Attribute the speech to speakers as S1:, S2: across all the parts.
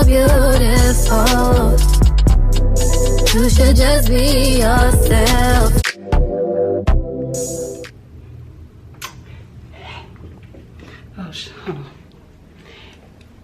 S1: beautiful. You should just be yourself.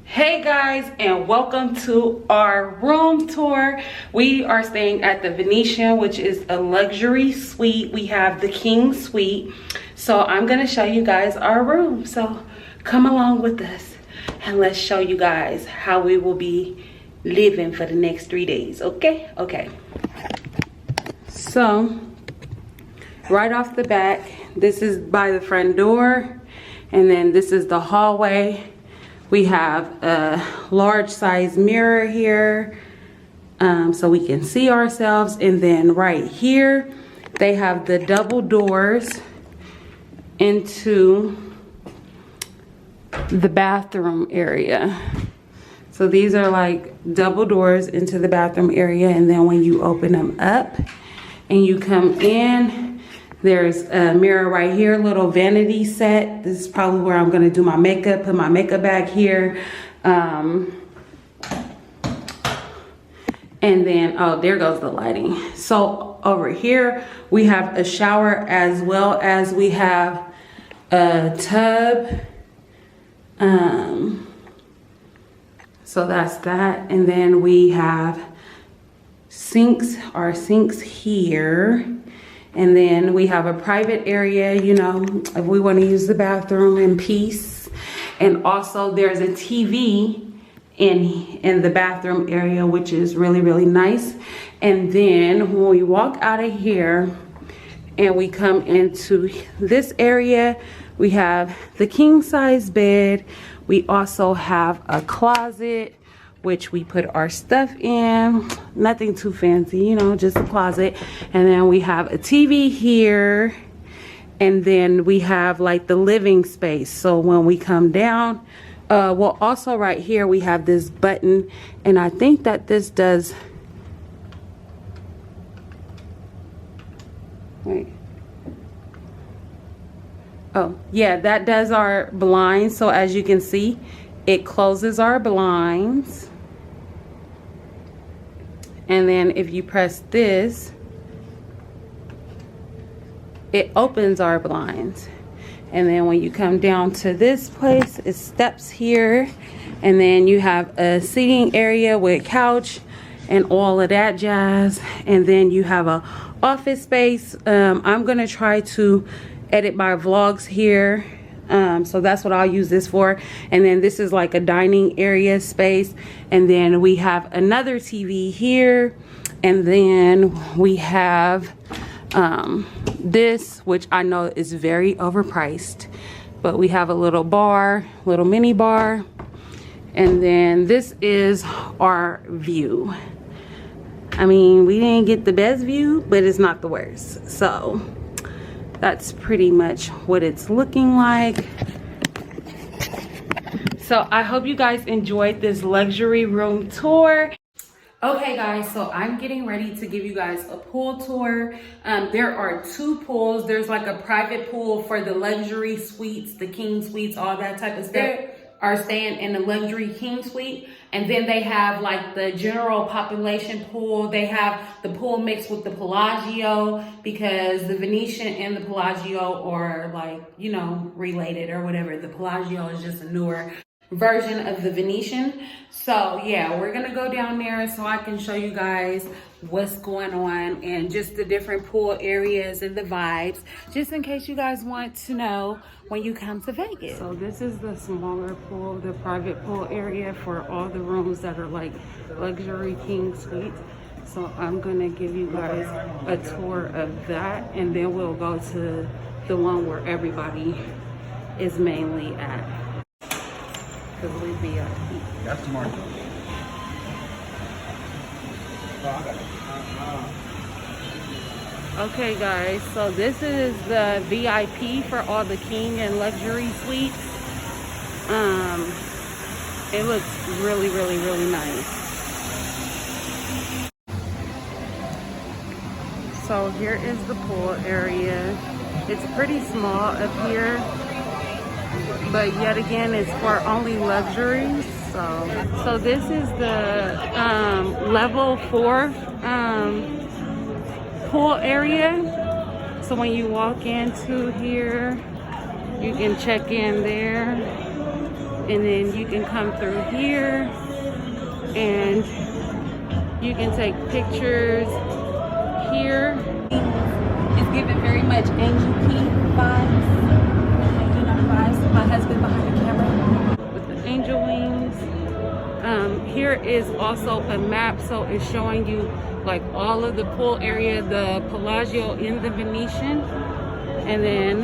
S2: Hey guys, and welcome to our room tour. We are staying at the Venetian, which is a luxury suite. We have the king suite. So I'm gonna show you guys our room. So come along with us and let's show you guys how we will be living for the next 3 days, okay? Okay. So right off the back, this is by the front door, and then this is the hallway. We have a large size mirror here, so we can see ourselves. And then right here, they have the double doors into the bathroom area. So these are like double doors into the bathroom area. And then when you open them up and you come in, there's a mirror right here, little vanity set. This is probably where I'm gonna do my makeup, put my makeup bag here. And then, oh, there goes the lighting. So over here, we have a shower as well as we have a tub. So that's that. And then we have sinks, our sinks here. And then we have a private area, you know, if we want to use the bathroom in peace. And also there's a TV in the bathroom area, which is really, really nice. And then when we walk out of here and we come into this area, we have the king size bed. We also have a closet, which we put our stuff in. Nothing too fancy, you know, just a closet. And then we have a TV here. And then we have like the living space. So when we come down, well, also right here, we have this button. And I think that this does, wait. Oh, yeah, that does our blinds. So as you can see, it closes our blinds. And then if you press this, it opens our blinds. And then when you come down to this place, it steps here. And then you have a seating area with couch and all of that jazz. And then you have a office space. I'm gonna try to edit my vlogs here. So that's what I'll use this for. And then this is like a dining area space. And then we have another TV here. And then we have this, which I know is very overpriced. But we have a little bar, little mini bar. And then this is our view. I mean, we didn't get the best view, but it's not the worst. So that's pretty much what it's looking like. So I hope you guys enjoyed this luxury room tour. Okay guys, so I'm getting ready to give you guys a pool tour. There are 2 pools. There's like a private pool for the luxury suites, the king suites, all that type of stuff. Are staying in the luxury king suite. And then they have like the general population pool. They have the pool mixed with the Pelagio, because the Venetian and the Pelagio are like, you know, related or whatever. The Pelagio is just a newer version of the Venetian. So yeah, we're gonna go down there so I can show you guys what's going on and just the different pool areas and the vibes, just in case you guys want to know when you come to Vegas. So this is the smaller pool, the private pool area for all the rooms that are like luxury king suites. So I'm gonna give you guys a tour of that, and then we'll go to the one where everybody is mainly at. Because we be
S3: That's tomorrow.
S2: Okay guys, so this is the VIP for all the king and luxury suites. It looks really, really, really nice. So here is the pool area. It's pretty small up here, but yet again, it's for only luxuries. So this is the level 4 pool area. So when you walk into here, you can check in there, and then you can come through here and you can take pictures here. It's giving very much Angel Key vibes. My husband behind the camera with the angel wings. Here is also a map, so it's showing you like all of the pool area, the Palazzo in the Venetian, and then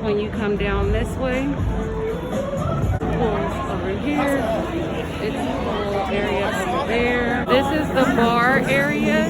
S2: when you come down this way, pools over here, it's the pool area over there. This is the bar area.